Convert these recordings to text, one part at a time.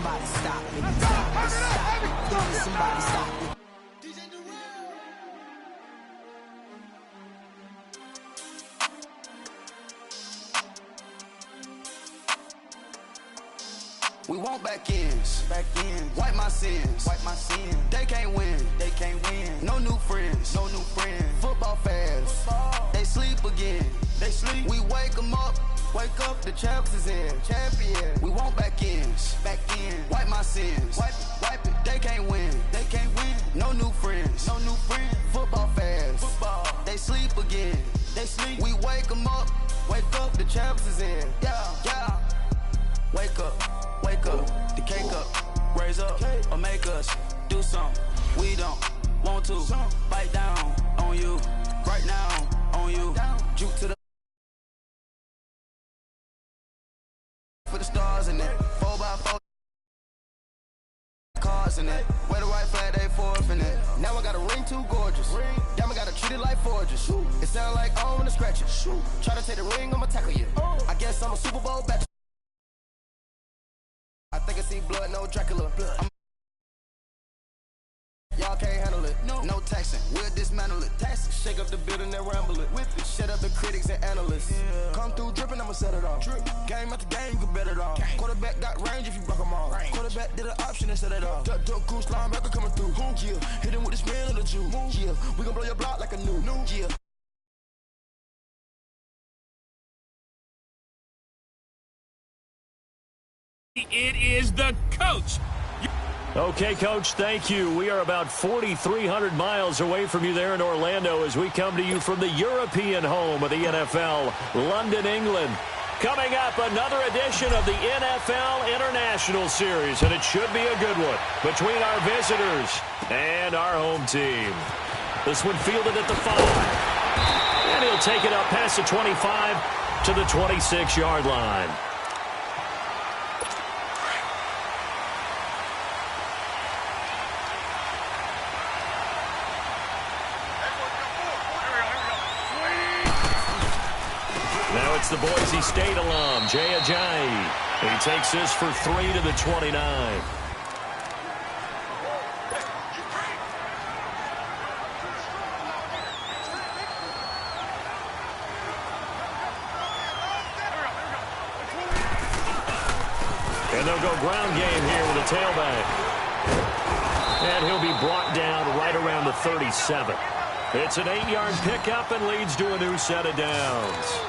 somebody stop me. Stop me, stop me. Please, somebody stop me. We want back ends, wipe my sins, They can't win, No new friends, Football fans, they sleep again, We wake them up, the champs is in, We want back ends, wipe my sins, wipe it. They can't win, No new friends, Football fans, they sleep again, We wake them up, the champs is in, yeah. Wake up, the cake up, raise up, or make us do something we don't want to. Bite down on you, right now on you. Juke to the for the stars in it, 4x4 cars in it. Wear the white flag, they forfeit it. Now I got a ring too gorgeous. Damn, I gotta treat it like forges. It sound like I wanna scratch it. Try to take the ring, I'ma tackle you. I guess I'm a Super Bowl batch. I think I see blood, no Dracula. Y'all can't handle it. No taxing, we'll dismantle it. Shake up the building and ramble it. Whip it, shut up the critics and analysts. Come through dripping, I'ma set it off. Game after game, you can bet it off. Quarterback got range if you block them all. Quarterback did an option and set it off. Duck, goose, linebacker coming through. Yeah, hit him with the spin of the Jew. Yeah, we gon' blow your block like a new. Yeah. It is the coach. Okay, Coach, thank you. We are about 4,300 miles away from you there in Orlando as we come to you from the European home of the NFL, London, England. Coming up, another edition of the NFL International Series, and it should be a good one between our visitors and our home team. This one fielded at the 5, and he'll take it up past the 25 to the 26-yard line. Now it's the Boise State alum, Jay Ajayi. He takes this for 3 to the 29. And they'll go ground game here with a tailback. And he'll be brought down right around the 37. It's an 8-yard pickup and leads to a new set of downs.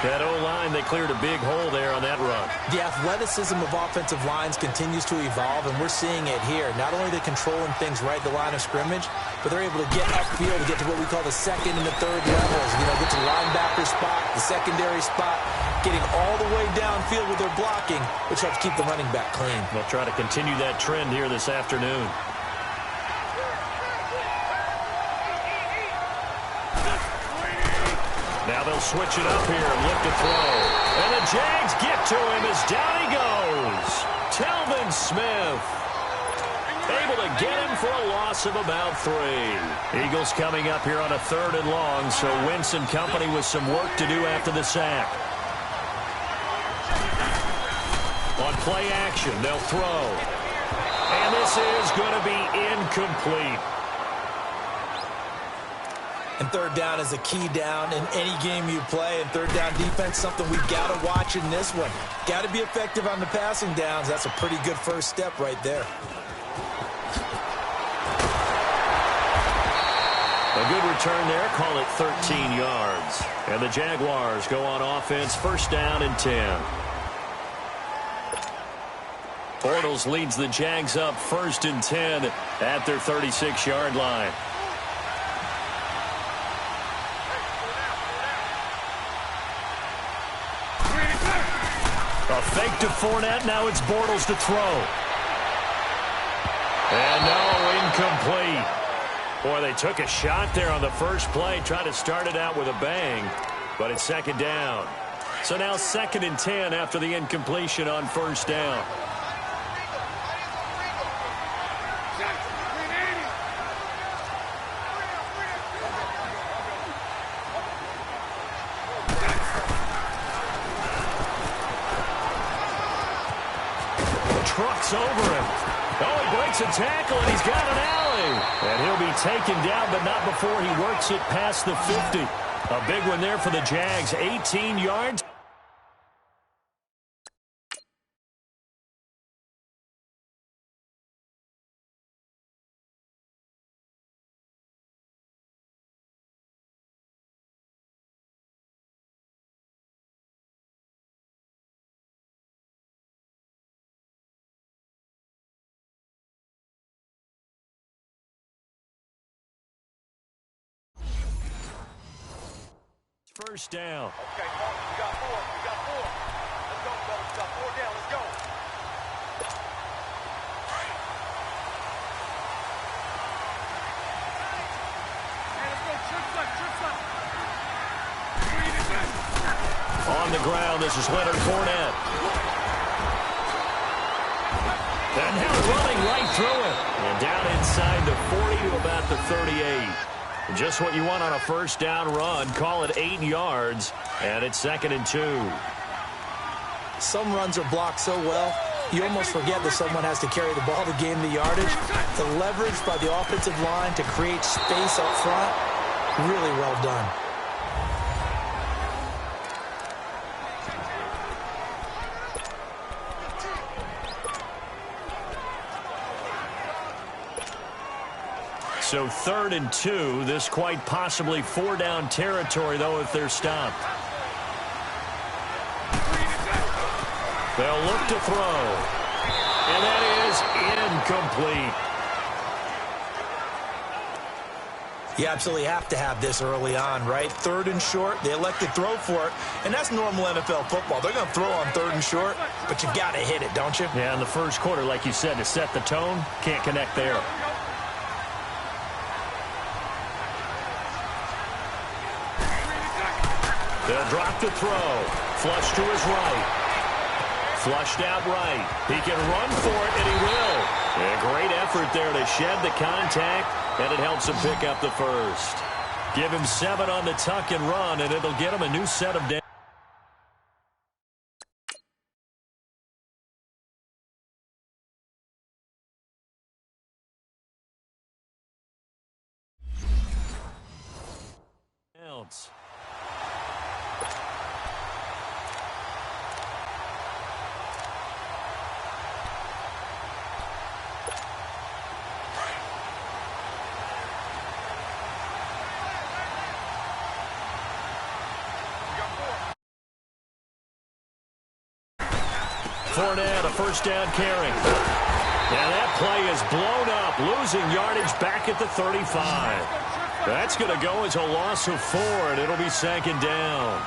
That O-line, they cleared a big hole there on that run. The athleticism of offensive lines continues to evolve, and we're seeing it here. Not only are they controlling things right at the line of scrimmage, but they're able to get upfield to get to what we call the second and the third levels. You know, get to the linebacker spot, the secondary spot, getting all the way downfield with their blocking, which helps keep the running back clean. They'll try to continue that trend here this afternoon. Now they'll switch it up here and look to throw. And the Jags get to him as down he goes. Telvin Smith able to get him for a loss of about 3. Eagles coming up here on a 3rd and long, so Wentz and company with some work to do after the sack. On play action, they'll throw. And this is going to be incomplete. And 3rd down is a key down in any game you play. And 3rd down defense, something we've got to watch in this one. Got to be effective on the passing downs. That's a pretty good first step right there. A good return there. Call it 13 yards. And the Jaguars go on offense. 1st down and 10. Bortles leads the Jags up 1st and 10 at their 36-yard line. A fake to Fournette. Now it's Bortles to throw. And no, incomplete. Boy, they took a shot there on the first play. Tried to start it out with a bang, but it's 2nd down. So now 2nd and 10 after the incompletion on 1st down. trucks over him. Oh, he breaks a tackle, and he's got an alley. And he'll be taken down, but not before he works it past the 50. A big one there for the Jags, 18 yards. First down. Okay, Mark, we got four. Let's go, fellas. We got 4 down. Let's go. Hey, let's go. Trips up. On the ground, this is Leonard Fournette. And now running right through it. And down inside the 40 to about the 38. Just what you want on a first down run. Call it 8 yards, and it's 2nd and 2. Some runs are blocked so well, you almost forget that someone has to carry the ball to gain the yardage. The leverage by the offensive line to create space up front, really well done. So 3rd and 2. This quite possibly 4-down territory, though, if they're stopped. They'll look to throw. And that is incomplete. You absolutely have to have this early on, right? 3rd and short, they elect to throw for it, and that's normal NFL football. They're going to throw on 3rd and short, but you got to hit it, don't you? Yeah, in the first quarter, like you said, to set the tone, can't connect there. They'll drop the throw. Flush to his right. Flushed out right. He can run for it, and he will. A great effort there to shed the contact, and it helps him pick up the first. Give him 7 on the tuck and run, and it'll get him a new set of downs. Fournette, a first down carry. And that play is blown up, losing yardage back at the 35. That's going to go as a loss of 4, and it'll be 2nd down.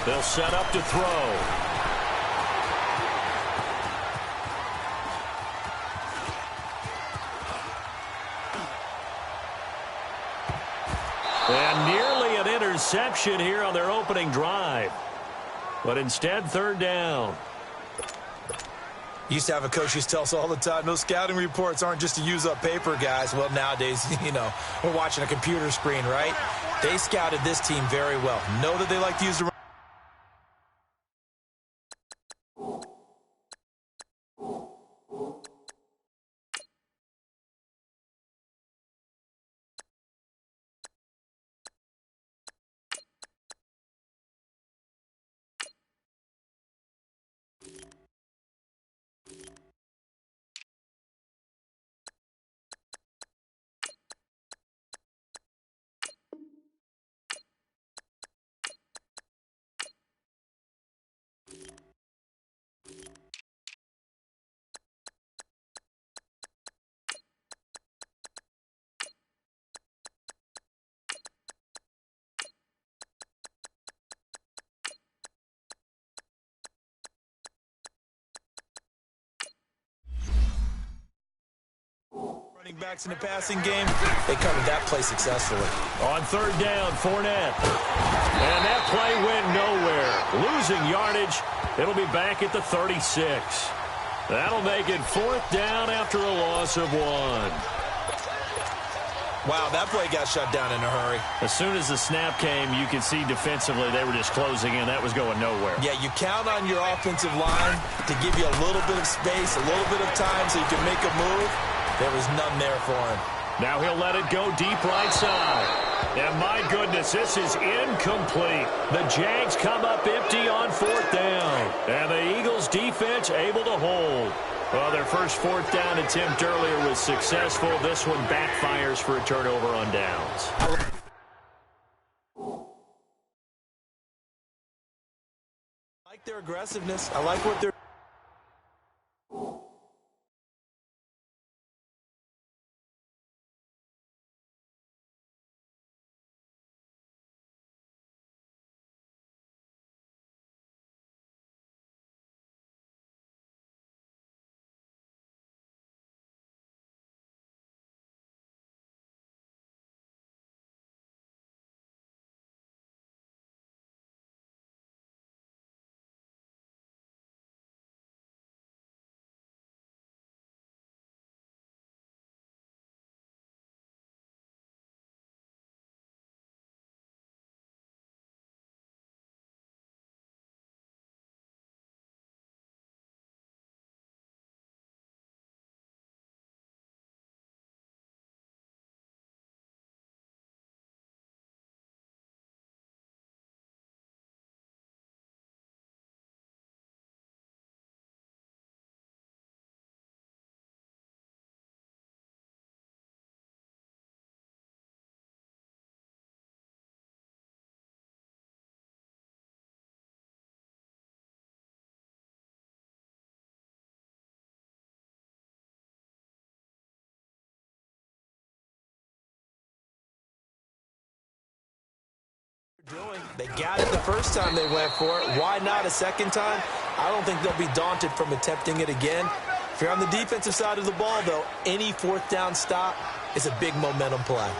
They'll set up to throw. And nearly an interception here on their opening drive. But instead, 3rd down. Used to have a coach who used to tell us all the time, those scouting reports aren't just to use up paper, guys. Well, nowadays, we're watching a computer screen, right? They scouted this team very well. Know that they like to use the backs in the passing game. They covered that play successfully. On 3rd down, Fournette. And that play went nowhere. Losing yardage. It'll be back at the 36. That'll make it 4th down after a loss of 1. Wow, that play got shut down in a hurry. As soon as the snap came, you could see defensively they were just closing in. That was going nowhere. Yeah, you count on your offensive line to give you a little bit of space, a little bit of time so you can make a move. There was none there for him. Now he'll let it go deep right side. And my goodness, this is incomplete. The Jags come up empty on 4th down. And the Eagles defense able to hold. Well, their first 4th down attempt earlier was successful. This one backfires for a turnover on downs. I like their aggressiveness. I like what they're... They got it the first time they went for it. Why not a second time? I don't think they'll be daunted from attempting it again. If you're on the defensive side of the ball, though, any 4th down stop is a big momentum play.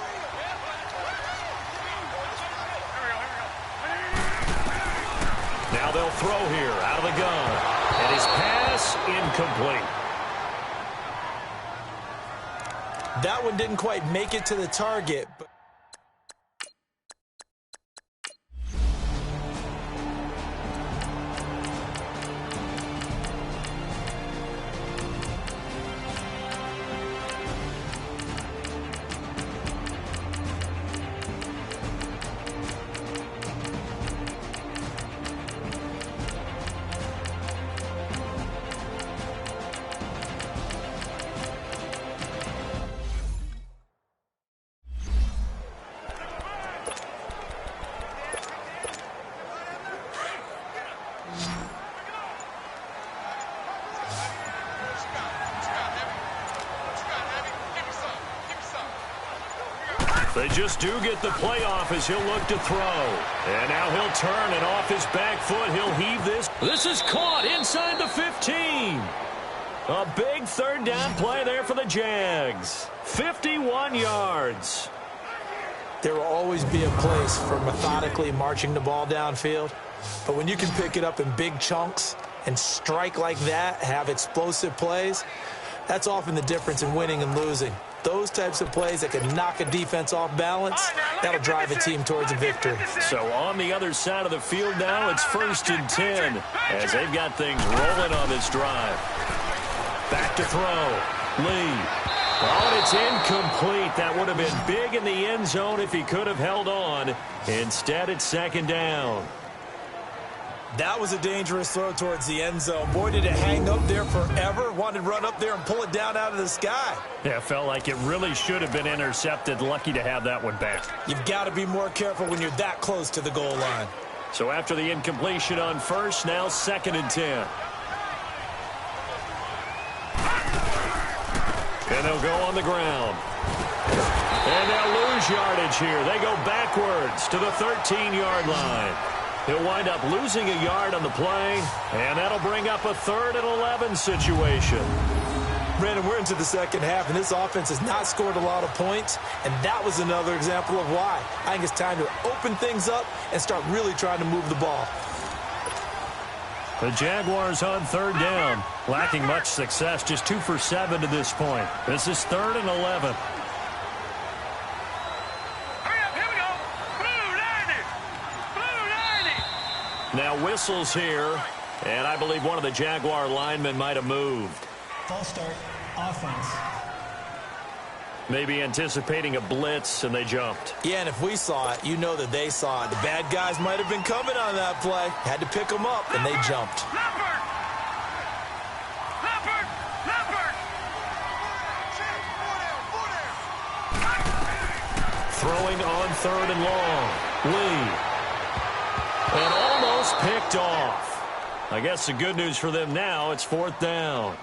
Now they'll throw here out of the gun. And his pass incomplete. That one didn't quite make it to the target, but They just do get the playoff as he'll look to throw. And now he'll turn, and off his back foot, he'll heave this. This is caught inside the 15. A big 3rd down play there for the Jags. 51 yards. there will always be a place for methodically marching the ball downfield. But when you can pick it up in big chunks and strike like that, have explosive plays, that's often the difference in winning and losing. Those types of plays that can knock a defense off balance, that'll drive a team towards a victory. So on the other side of the field now, it's 1st and 10 as they've got things rolling on this drive. Back to throw. Lee. Oh, and it's incomplete. That would have been big in the end zone if he could have held on. Instead, it's 2nd down. That was a dangerous throw towards the end zone. Boy, did it hang up there forever. Wanted to run up there and pull it down out of the sky. Yeah, felt like it really should have been intercepted. Lucky to have that one back. You've got to be more careful when you're that close to the goal line. So after the incompletion on first, now 2nd and 10. And they'll go on the ground. And they'll lose yardage here. They go backwards to the 13-yard line. He'll wind up losing a yard on the play, and that'll bring up a 3rd and 11 situation. Brandon, we're into the second half, and this offense has not scored a lot of points, and that was another example of why. I think it's time to open things up and start really trying to move the ball. The Jaguars on 3rd down, lacking much success, just 2 for 7 to this point. This is 3rd and 11. Now whistles here, and I believe one of the Jaguar linemen might have moved. False start, offense. Maybe anticipating a blitz, and they jumped. Yeah, and if we saw it, you know that they saw it. The bad guys might have been coming on that play. Had to pick them up, and they jumped. Throwing on 3rd and long. Lee. And almost picked off. I guess the good news for them now, it's 4th down.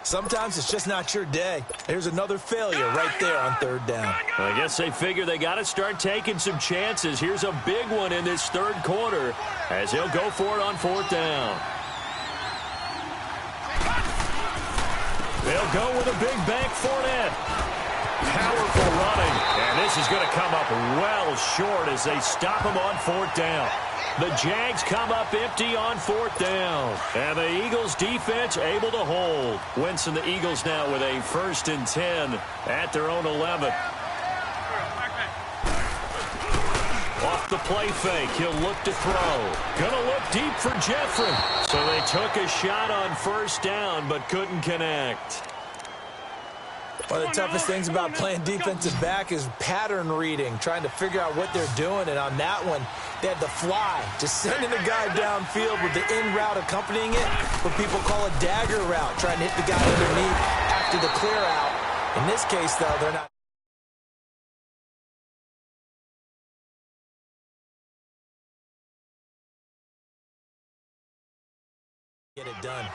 Sometimes it's just not your day. There's another failure right there on 3rd down. I guess they figure they got to start taking some chances. Here's a big one in this 3rd quarter as he'll go for it on 4th down. They'll go with a big bank Fournette. Powerful running, and this is going to come up well short as they stop him on 4th down. The Jags come up empty on 4th down, and the Eagles defense able to hold. Wentz and the Eagles now with a 1st and 10 at their own 11. Off the play fake, he'll look to throw. Gonna look deep for Jeffrey. So they took a shot on 1st down, but couldn't connect. One of the toughest things about playing defensive back is pattern reading, trying to figure out what they're doing. And on that one, they had the fly, just sending the guy downfield with the in route accompanying it, what people call a dagger route, trying to hit the guy underneath after the clear out. In this case, though, they're not. Get it done.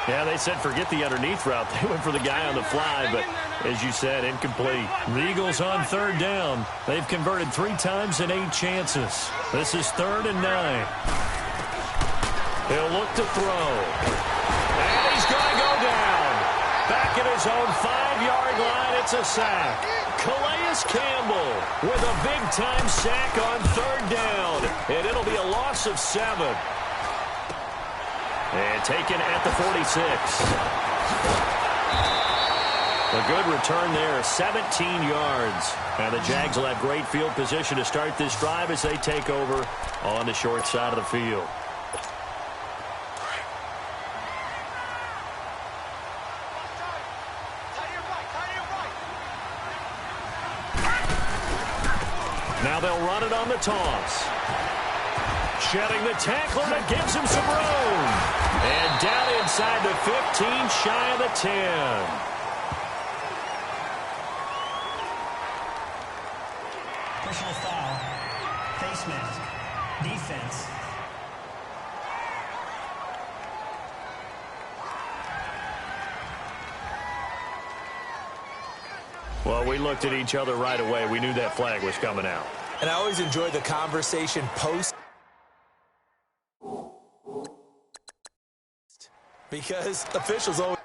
Yeah, they said forget the underneath route. They went for the guy on the fly, but as you said, incomplete. The Eagles on 3rd down. They've converted 3 times in 8 chances. This is 3rd and 9. He'll look to throw. And he's going to go down. Back at his own 5-yard line, it's a sack. Calais Campbell with a big-time sack on 3rd down. And it'll be a loss of 7. And taken at the 46. A good return there, 17 yards. And the Jags will have great field position to start this drive as they take over on the short side of the field. Now they'll run it on the toss. Shedding the tackler that gives him some room. And down inside the 15, shy of the 10. Personal foul. Face mask. Defense. Well, we looked at each other right away. We knew that flag was coming out. And I always enjoy the conversation post. Because officials always.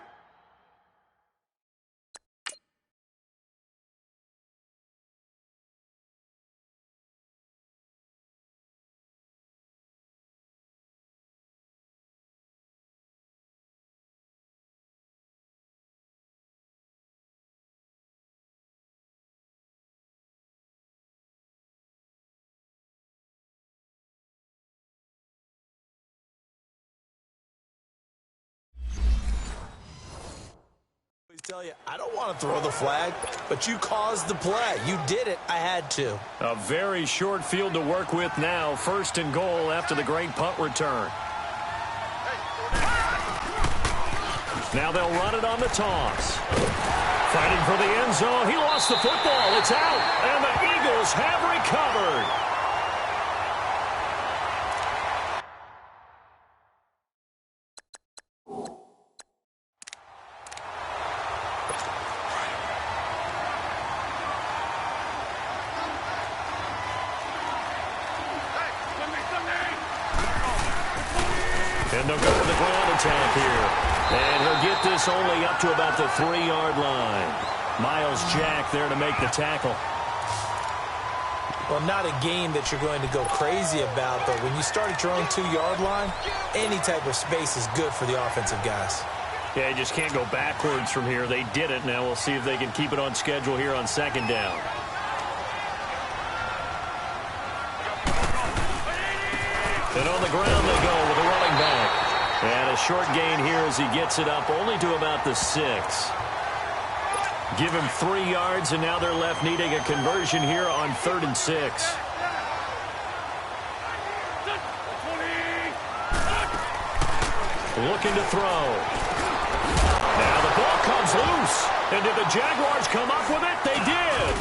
Tell you, I don't want to throw the flag, but you caused the play. You did it. I had to. A very short field to work with now. 1st and goal after the great punt return. Now they'll run it on the toss. Fighting for the end zone. He lost the football. It's out. And the Eagles have recovered. And they'll go with the ground attack here. And he'll get this only up to about the 3-yard line. Miles Jack there to make the tackle. Well, not a game that you're going to go crazy about, but when you start at your own 2-yard line, any type of space is good for the offensive guys. Yeah, you just can't go backwards from here. They did it. Now we'll see if they can keep it on schedule here on 2nd down. And on the ground they go with a running back. And a short gain here as he gets it up only to about the 6. Give him 3 yards, and now they're left needing a conversion here on 3rd and 6. Looking to throw. Now the ball comes loose. And did the Jaguars come up with it? They did.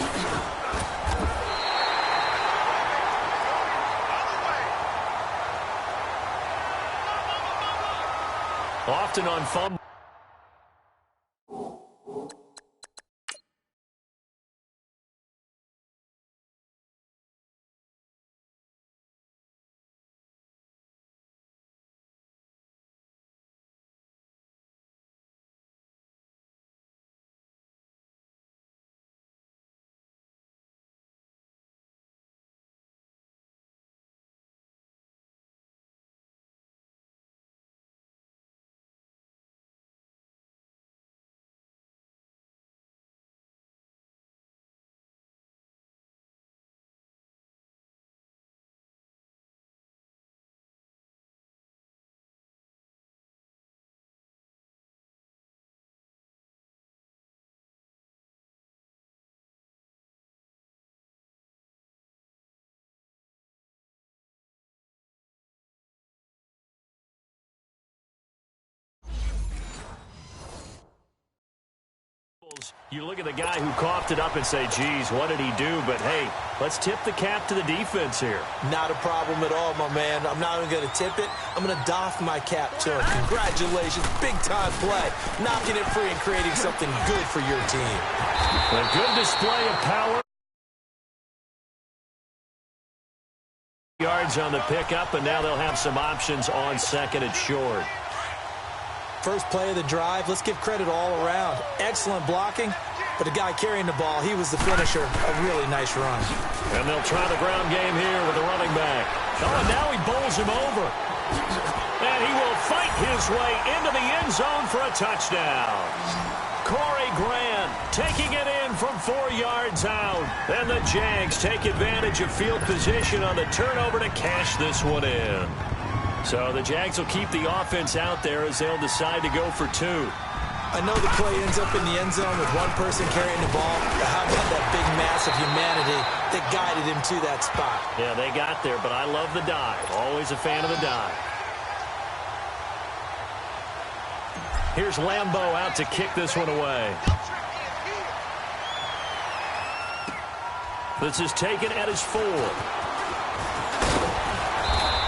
Often on fumble. You look at the guy who coughed it up and say, geez, what did he do? But, hey, let's tip the cap to the defense here. Not a problem at all, my man. I'm not even going to tip it. I'm going to doff my cap to him. Congratulations. Big-time play. Knocking it free and creating something good for your team. A good display of power. Yards on the pickup, and now they'll have some options on 2nd and short. First play of the drive, let's give credit all around. Excellent blocking, but the guy carrying the ball, he was the finisher. A really nice run. And they'll try the ground game here with the running back. Oh, and now he bowls him over. And he will fight his way into the end zone for a touchdown. Corey Grant taking it in from 4 yards out. And the Jags take advantage of field position on the turnover to cash this one in. So the Jags will keep the offense out there as they'll decide to go for 2. I know the play ends up in the end zone with one person carrying the ball, but how about that big mass of humanity that guided him to that spot? Yeah, they got there, but I love the dive. Always a fan of the dive. Here's Lambeau out to kick this one away. This is taken at his 4.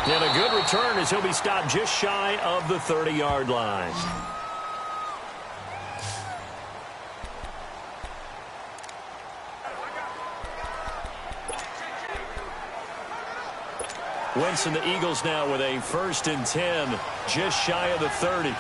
And a good return as he'll be stopped just shy of the 30-yard line. Wentz and the Eagles now with a 1st and 10, just shy of the 30.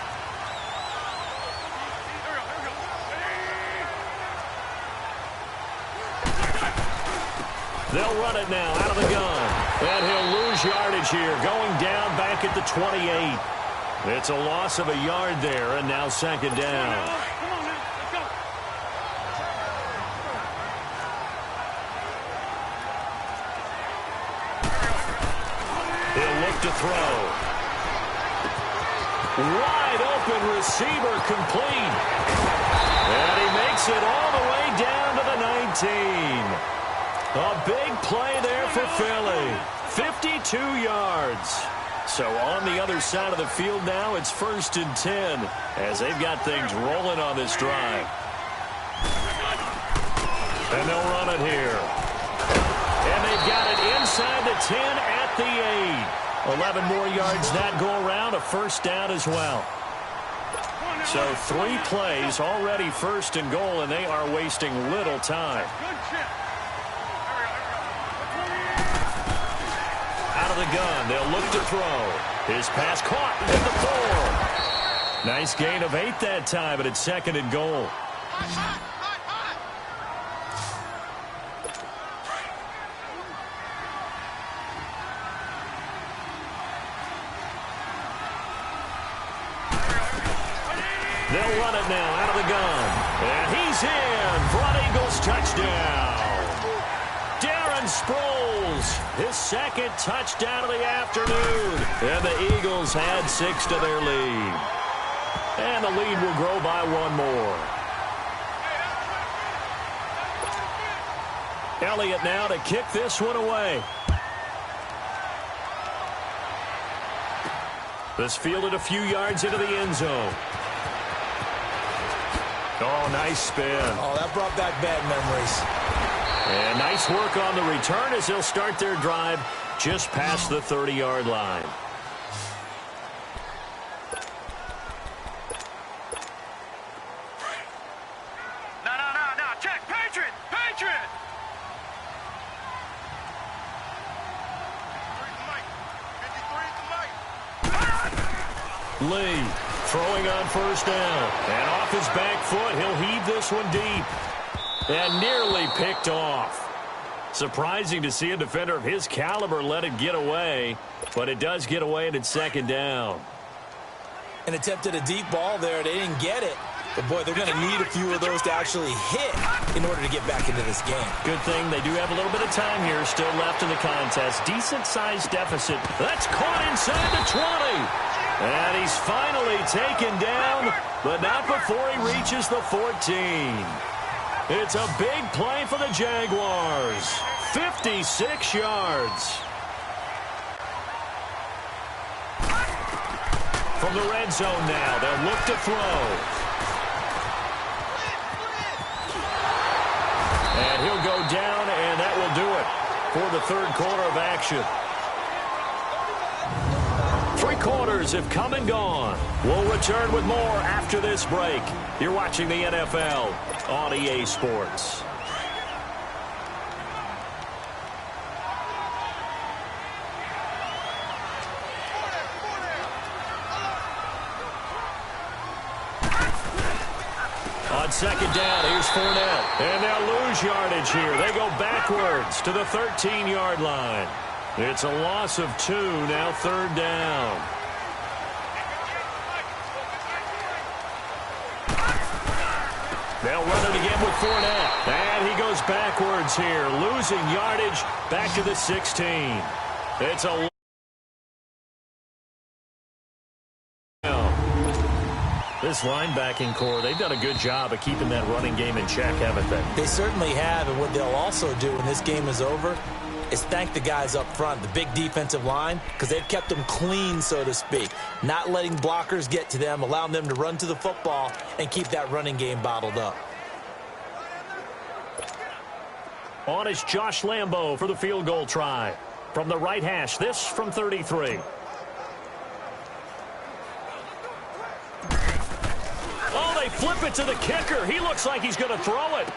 They'll run it now out of the gun. And he'll lose yardage here, going down back at the 28. It's a loss of a yard there, and now 2nd down. He'll look to throw. Wide open receiver complete. And he makes it all the way down to the 19. A big play there for Philly. 52 yards. So on the other side of the field now, it's 1st and 10 as they've got things rolling on this drive. And they'll run it here. And they've got it inside the 10 at the 8. 11 more yards that go around, a 1st down as well. So 3 plays, already 1st and goal, and they are wasting little time. Out of the gun, they'll look to throw. His pass caught at the 4. Nice gain of 8 that time, but it's 2nd and goal. They'll run it now out of the gun. And he's in for an Eagles touchdown. Sproles, his second touchdown of the afternoon. And the Eagles add 6 to their lead. And the lead will grow by 1 more. Elliott now to kick this one away. This fielded a few yards into the end zone. Oh, nice spin. Oh, that brought back bad memories. And nice work on the return as they'll start their drive just past the 30-yard line. No. Check. Patriot. Lee throwing on first down. And off his back foot, he'll heave this one deep. And nearly picked off. Surprising to see a defender of his caliber let it get away. But it does get away and it's second down. And attempted a deep ball there. They didn't get it. But, boy, they're going to need a few of those to actually hit in order to get back into this game. Good thing they do have a little bit of time here still left in the contest. Decent-sized deficit. That's caught inside the 20. And he's finally taken down, but not before he reaches the 14. It's a big play for the Jaguars. 56 yards. From the red zone now, they'll look to throw. And he'll go down, and that will do it for the third quarter of action. 3 quarters have come and gone. We'll return with more after this break. You're watching the NFL on EA Sports. On second down, here's Fournette. And they'll lose yardage here. They go backwards to the 13-yard line. It's a loss of 2, now third down. They'll run it again with Fournette. And he goes backwards here, losing yardage back to the 16. It's a This linebacking core, they've done a good job of keeping that running game in check, haven't they? They certainly have, and what they'll also do when this game is over is thank the guys up front, the big defensive line, because they've kept them clean, so to speak, not letting blockers get to them, allowing them to run to the football and keep that running game bottled up. On is Josh Lambo for the field goal try. From the right hash, this from 33. Oh, they flip it to the kicker. He looks like he's going to throw it.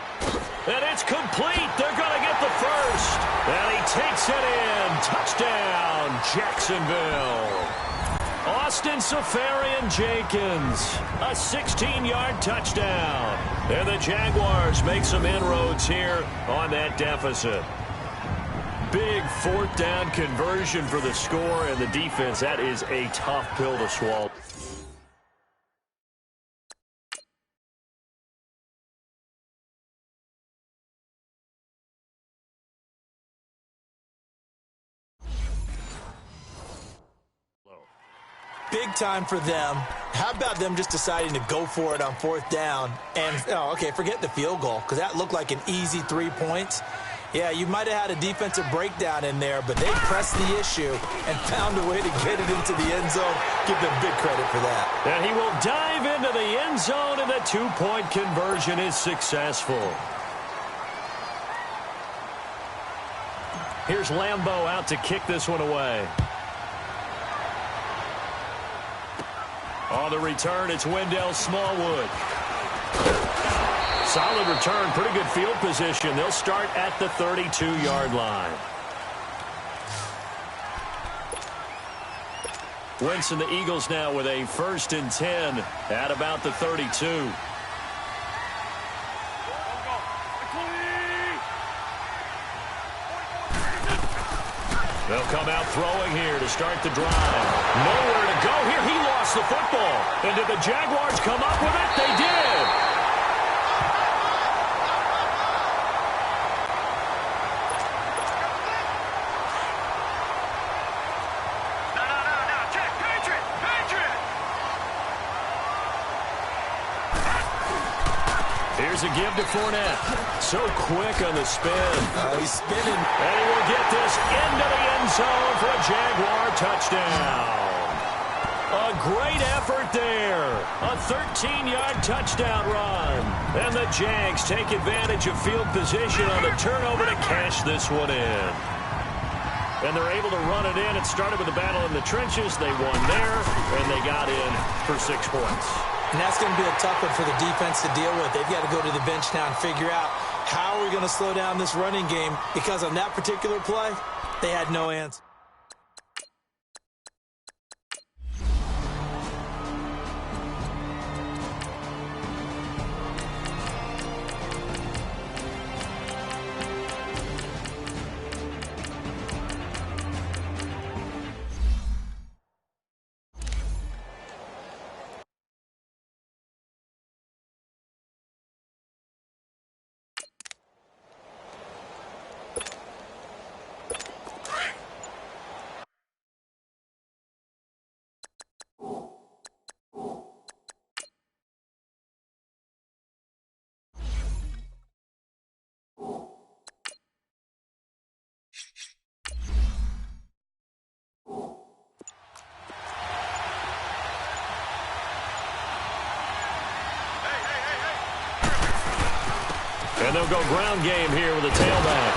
And it's complete. They're going to get the first. And he takes it in. Touchdown, Jacksonville. Austin Safarian-Jenkins, a 16-yard touchdown. And the Jaguars make some inroads here on that deficit. Big fourth down conversion for the score, and the defense, that is a tough pill to swallow. Big time for them. How about them just deciding to go for it on fourth down? And, forget the field goal, because that looked like an easy 3 points. Yeah, you might have had a defensive breakdown in there, but they pressed the issue and found a way to get it into the end zone. Give them big credit for that. And he will dive into the end zone, and the two-point conversion is successful. Here's Lambo out to kick this one away. On the return, it's Wendell Smallwood. Solid return, pretty good field position. They'll start at the 32-yard line. Wentz and the Eagles now with a 1st and 10 at about the 32. They'll come out throwing here to start the drive. Nowhere to go here. He lost the football. And did the Jaguars come up with it? They did. Here's a give to Fournette. So quick on the spin. He's spinning. And he will get this into the end zone for a Jaguar touchdown. A great effort there. A 13-yard touchdown run. And the Jags take advantage of field position on the turnover to cash this one in. And they're able to run it in. It started with a battle in the trenches. They won there, and they got in for 6 points. And that's going to be a tough one for the defense to deal with. They've got to go to the bench now and figure out how we're going to slow down this running game, because on that particular play, they had no answer. And they'll go ground game here with a tailback.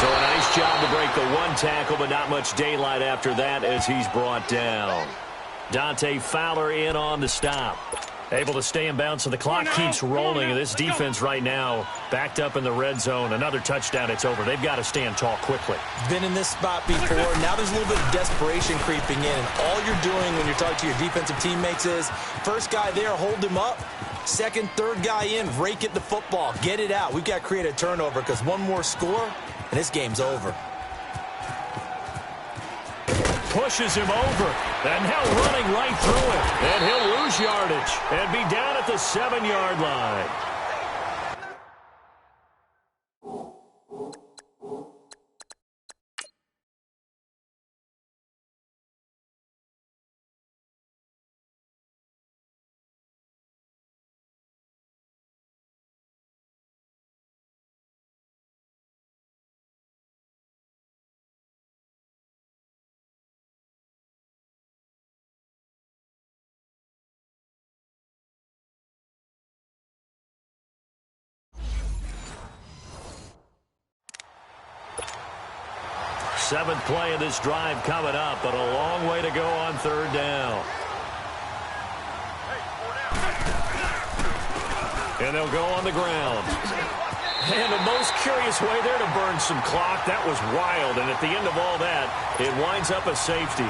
So a nice job to break the one tackle, but not much daylight after that as he's brought down. Dante Fowler in on the stop. Able to stay in bounds, so the clock keeps rolling. And this defense right now backed up in the red zone. Another touchdown, it's over. They've got to stand tall quickly. Been in this spot before. Now there's a little bit of desperation creeping in. And all you're doing when you're talking to your defensive teammates is, first guy there, hold him up. Second, third guy in, rake at the football. Get it out. We've got to create a turnover, because one more score, and this game's over. Pushes him over, and now running right through it. And he'll lose yardage and be down at the 7-yard line. Seventh play of this drive coming up, but a long way to go on third down. And they'll go on the ground. And the most curious way there to burn some clock. That was wild. And at the end of all that, it winds up a safety.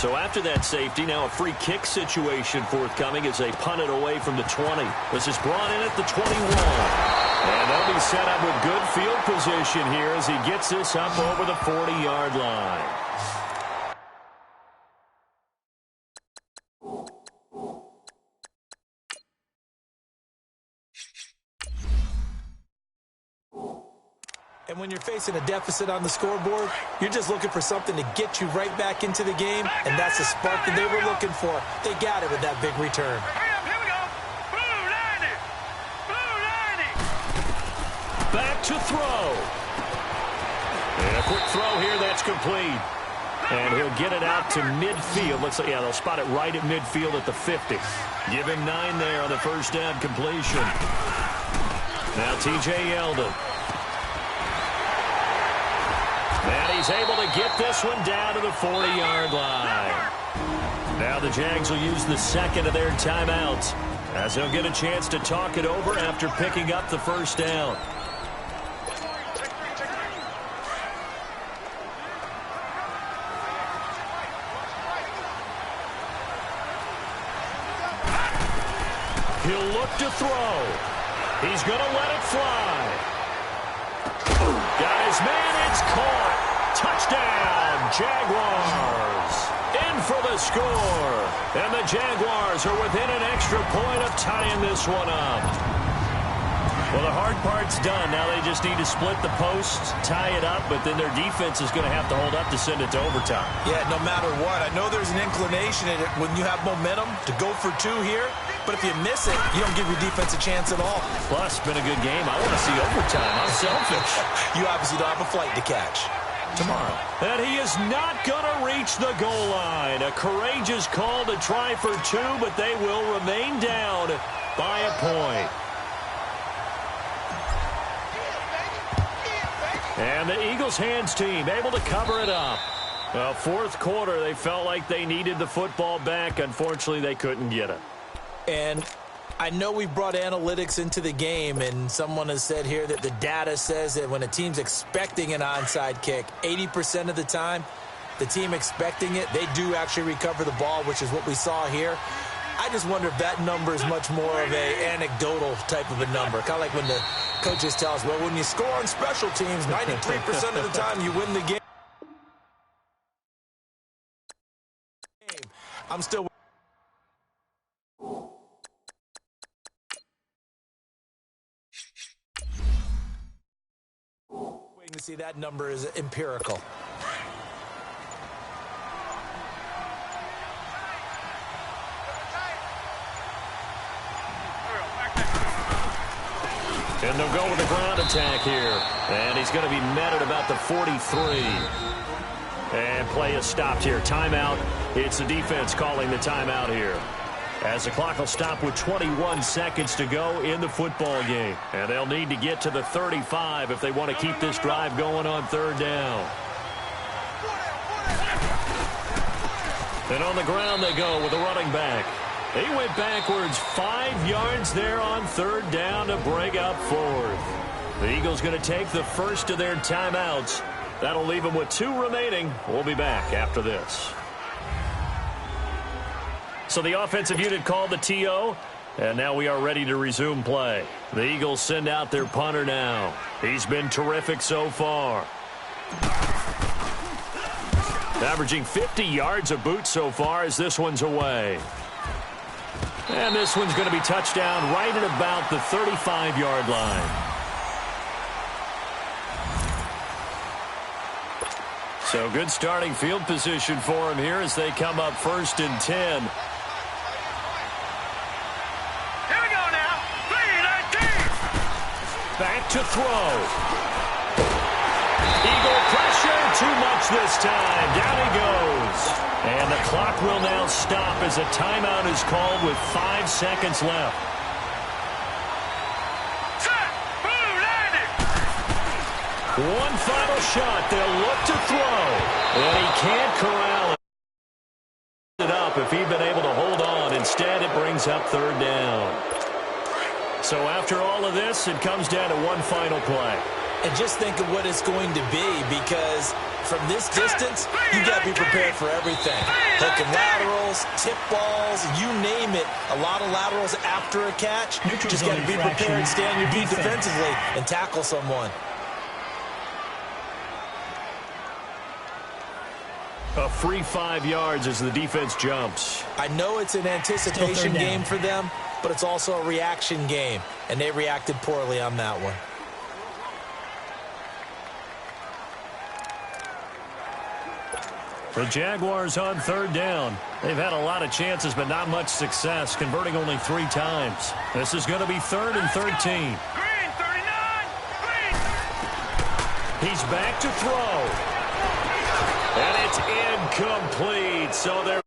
So after that safety, now a free kick situation forthcoming as they punt it away from the 20. This is brought in at the 21. And they'll be set up with good field position here as he gets this up over the 40-yard line. And when you're facing a deficit on the scoreboard, you're just looking for something to get you right back into the game, and that's the spark that they were looking for. They got it with that big return. Back to throw. And a quick throw here, that's complete. And he'll get it out to midfield. Looks like, yeah, they'll spot it right at midfield at the 50. Give him 9 there on the first down completion. Now T.J. Yeldon. And he's able to get this one down to the 40-yard line. Now the Jags will use the second of their timeouts as they'll get a chance to talk it over after picking up the first down. He'll look to throw. He's going to let it fly. Got his man. It's caught. Touchdown, Jaguars. In for the score. And the Jaguars are within an extra point of tying this one up. Well, the hard part's done. Now they just need to split the posts, tie it up, but then their defense is going to have to hold up to send it to overtime. Yeah, no matter what. I know there's an inclination in it when you have momentum to go for two here, but if you miss it, you don't give your defense a chance at all. Plus, it's been a good game. I want to see overtime. I'm selfish. You obviously don't have a flight to catch. Tomorrow. And he is not going to reach the goal line. A courageous call to try for two, but they will remain down by a point. And the Eagles hands team able to cover it up. Well, fourth quarter, they felt like they needed the football back. Unfortunately, they couldn't get it. And I know we've brought analytics into the game, and someone has said here that the data says that when a team's expecting an onside kick, 80% of the time, the team expecting it, they do actually recover the ball, which is what we saw here. I just wonder if that number is much more of a anecdotal type of a number. Kind of like when the coaches tell us, well, when you score on special teams, 93% of the time you win the game. I'm still waiting to see that number is empirical. And they'll go with the ground attack here. And he's going to be met at about the 43. And play is stopped here. Timeout. It's the defense calling the timeout here. As the clock will stop with 21 seconds to go in the football game. And they'll need to get to the 35 if they want to keep this drive going on third down. And on the ground they go with a running back. He went backwards 5 yards there on third down to break up fourth. The Eagles going to take the first of their timeouts. That'll leave them with 2 remaining. We'll be back after this. So the offensive unit called the TO, and now we are ready to resume play. The Eagles send out their punter now. He's been terrific so far. Averaging 50 yards a boot so far as this one's away. And this one's going to be touchdown right at about the 35-yard line. So good starting field position for him here as they come up 1st and 10. Here we go now. 3-19. Back to throw. Eagle pressure, too much this time. Down he goes. And the clock will now stop as a timeout is called with 5 seconds left. Set. Boom. Landed. One final shot. They'll look to throw. And he can't corral it up if he'd been able to hold on. Instead, it brings up third down. So after all of this, it comes down to one final play. And just think of what it's going to be, because from this distance, you got to be prepared for everything. Hook and laterals, tip balls, you name it. A lot of laterals after a catch. Neutral Just got to zone be prepared and infraction. stand your feet Defense. defensively and tackle someone. A free 5 yards as the defense jumps. I know it's an anticipation third down. game for them, but it's also a reaction game, and they reacted poorly on that one. The Jaguars on third down. They've had a lot of chances, but not much success, converting only 3 times. This is going to be 3rd and 13. Green. 39. Green. He's back to throw. And it's incomplete. So they're